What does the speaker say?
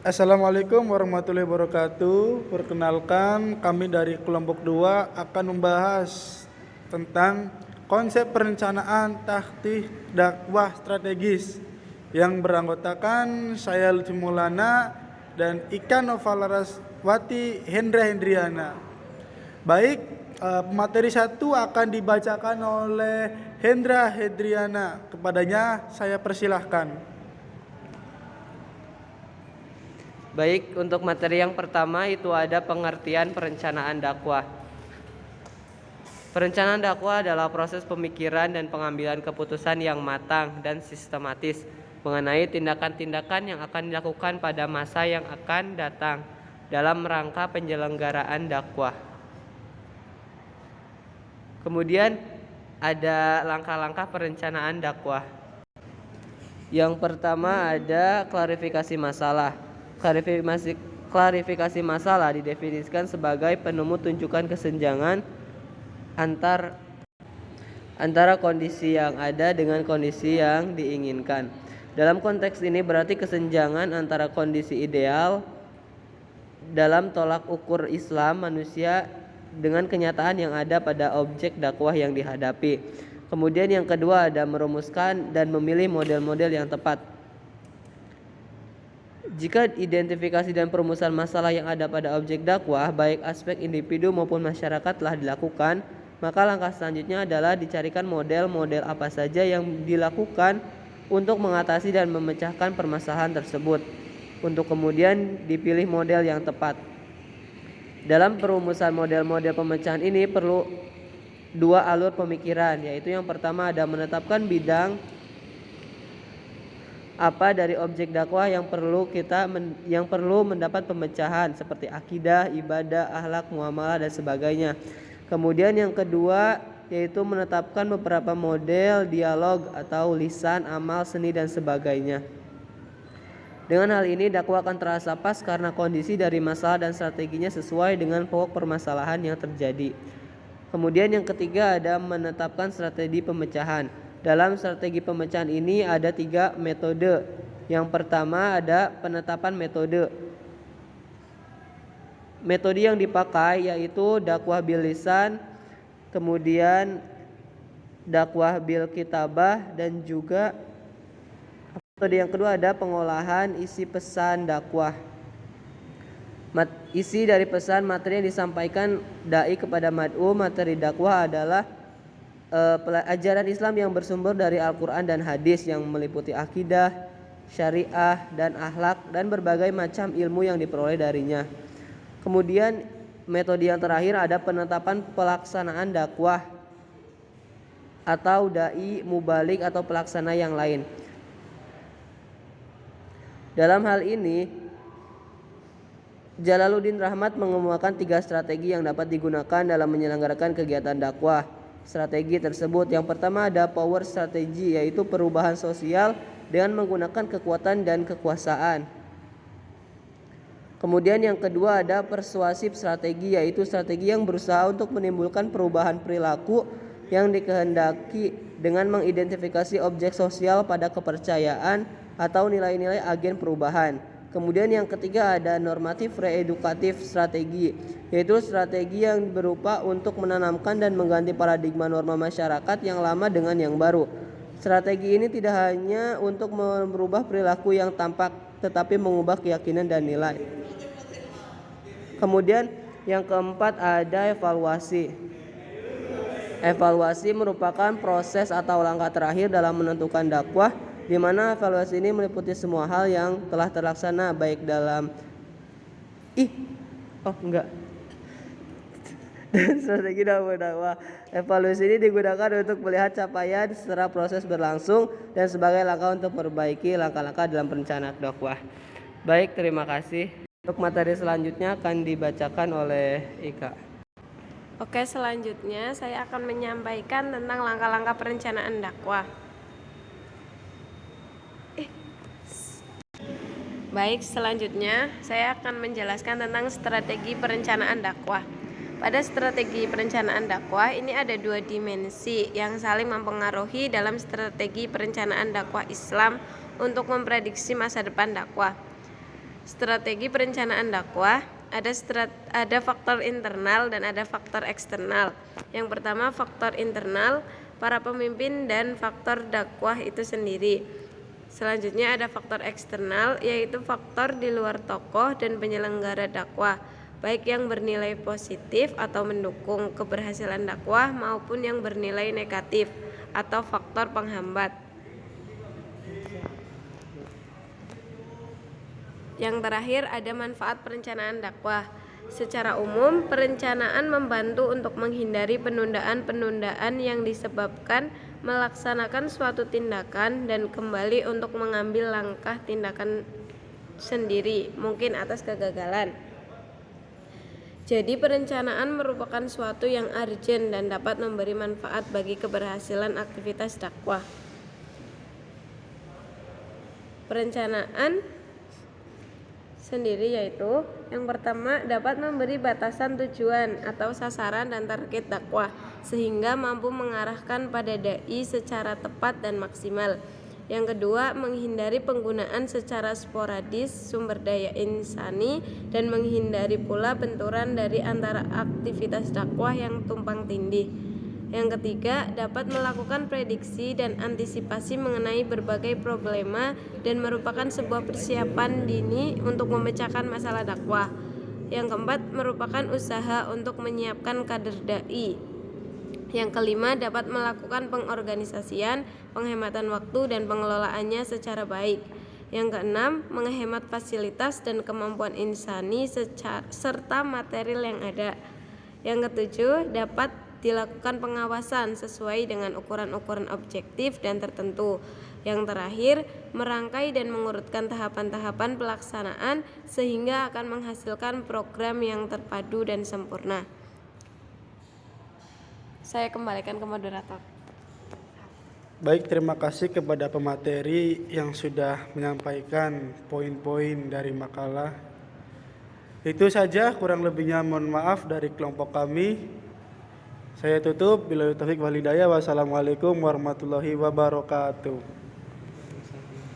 Assalamualaikum warahmatullahi wabarakatuh. Perkenalkan, kami dari kelompok 2 akan membahas tentang konsep perencanaan taktik dakwah strategis yang beranggotakan saya Lutfi Maulana dan Ika Novalaraswati Hendra Hendriana. Baik, materi 1 akan dibacakan oleh Hendra Hendriana. Kepadanya saya persilahkan. Baik, untuk materi yang pertama itu ada pengertian perencanaan dakwah. Perencanaan dakwah adalah proses pemikiran dan pengambilan keputusan yang matang dan sistematis mengenai tindakan-tindakan yang akan dilakukan pada masa yang akan datang dalam rangka penyelenggaraan dakwah. Kemudian ada langkah-langkah perencanaan dakwah. Yang pertama ada klarifikasi masalah. Klarifikasi masalah didefinisikan sebagai penemu tunjukkan kesenjangan antara kondisi yang ada dengan kondisi yang diinginkan. Dalam konteks ini berarti kesenjangan antara kondisi ideal dalam tolak ukur Islam manusia dengan kenyataan yang ada pada objek dakwah yang dihadapi. Kemudian yang kedua ada merumuskan dan memilih model-model yang tepat. Jika identifikasi dan perumusan masalah yang ada pada objek dakwah, baik aspek individu maupun masyarakat telah dilakukan, maka langkah selanjutnya adalah dicarikan model-model apa saja yang dilakukan untuk mengatasi dan memecahkan permasalahan tersebut, untuk kemudian dipilih model yang tepat. Dalam perumusan model-model pemecahan ini perlu dua alur pemikiran, yaitu yang pertama ada menetapkan bidang apa dari objek dakwah yang perlu mendapat pemecahan seperti akidah, ibadah, akhlak, muamalah dan sebagainya. Kemudian yang kedua yaitu menetapkan beberapa model dialog atau lisan, amal, seni dan sebagainya. Dengan hal ini dakwah akan terasa pas karena kondisi dari masalah dan strateginya sesuai dengan pokok permasalahan yang terjadi. Kemudian yang ketiga ada menetapkan strategi pemecahan. Dalam strategi pemecahan ini ada 3 metode. Yang pertama ada penetapan metode. Metode yang dipakai yaitu dakwah bil lisan, kemudian dakwah bil kitabah, dan juga metode yang kedua ada pengolahan isi pesan dakwah. Isi dari pesan materi yang disampaikan dai kepada mad'u. Materi dakwah adalah ajaran Islam yang bersumber dari Al-Quran dan hadis yang meliputi akidah, syariah, dan akhlak dan berbagai macam ilmu yang diperoleh darinya. Kemudian metode yang terakhir ada penetapan pelaksanaan dakwah atau dai, mubalik atau pelaksana yang lain. Dalam hal ini Jalaluddin Rahmat mengemukakan 3 strategi yang dapat digunakan dalam menyelenggarakan kegiatan dakwah. Strategi tersebut yang pertama ada power strategi, yaitu perubahan sosial dengan menggunakan kekuatan dan kekuasaan. Kemudian yang kedua ada persuasif strategi, yaitu strategi yang berusaha untuk menimbulkan perubahan perilaku yang dikehendaki dengan mengidentifikasi objek sosial pada kepercayaan atau nilai-nilai agen perubahan. Kemudian yang ketiga ada normatif reedukatif strategi, yaitu strategi yang berupa untuk menanamkan dan mengganti paradigma norma masyarakat yang lama dengan yang baru. Strategi ini tidak hanya untuk merubah perilaku yang tampak, tetapi mengubah keyakinan dan nilai. Kemudian yang keempat ada evaluasi. Evaluasi merupakan proses atau langkah terakhir dalam menentukan dakwah, di mana evaluasi ini meliputi semua hal yang telah terlaksana baik dalam strategi dakwah. Evaluasi ini digunakan untuk melihat capaian setelah proses berlangsung dan sebagai langkah untuk memperbaiki langkah-langkah dalam perencanaan dakwah. Baik, terima kasih. Untuk materi selanjutnya akan dibacakan oleh Ika. Oke, selanjutnya saya akan menyampaikan tentang langkah-langkah perencanaan dakwah. Baik, selanjutnya saya akan menjelaskan tentang strategi perencanaan dakwah. Pada strategi perencanaan dakwah ini ada 2 dimensi yang saling mempengaruhi dalam strategi perencanaan dakwah Islam untuk memprediksi masa depan dakwah. Strategi perencanaan dakwah ada faktor internal dan ada faktor eksternal. Yang pertama faktor internal, para pemimpin dan faktor dakwah itu sendiri. Selanjutnya ada faktor eksternal, yaitu faktor di luar tokoh dan penyelenggara dakwah, baik yang bernilai positif atau mendukung keberhasilan dakwah maupun yang bernilai negatif atau faktor penghambat. Yang terakhir ada manfaat perencanaan dakwah. Secara umum, perencanaan membantu untuk menghindari penundaan-penundaan yang disebabkan melaksanakan suatu tindakan dan kembali untuk mengambil langkah tindakan sendiri, mungkin atas kegagalan. Jadi perencanaan merupakan suatu yang urgent dan dapat memberi manfaat bagi keberhasilan aktivitas dakwah. Perencanaan sendiri yaitu yang pertama dapat memberi batasan tujuan atau sasaran dan target dakwah sehingga mampu mengarahkan pada dai secara tepat dan maksimal. Yang kedua, menghindari penggunaan secara sporadis sumber daya insani dan menghindari pula benturan dari antara aktivitas dakwah yang tumpang tindih. Yang ketiga, dapat melakukan prediksi dan antisipasi mengenai berbagai problema dan merupakan sebuah persiapan dini untuk memecahkan masalah dakwah. Yang keempat, merupakan usaha untuk menyiapkan kader dai. Yang kelima, dapat melakukan pengorganisasian, penghematan waktu dan pengelolaannya secara baik. Yang keenam, menghemat fasilitas dan kemampuan insani serta material yang ada. Yang ketujuh, dapat dilakukan pengawasan sesuai dengan ukuran-ukuran objektif dan tertentu. Yang terakhir, merangkai dan mengurutkan tahapan-tahapan pelaksanaan sehingga akan menghasilkan program yang terpadu dan sempurna. Saya kembalikan ke moderator. Baik, terima kasih kepada pemateri yang sudah menyampaikan poin-poin dari makalah. Itu saja, kurang lebihnya mohon maaf dari kelompok kami. Saya tutup. Billahi taufik wal hidayah. Wassalamualaikum warahmatullahi wabarakatuh.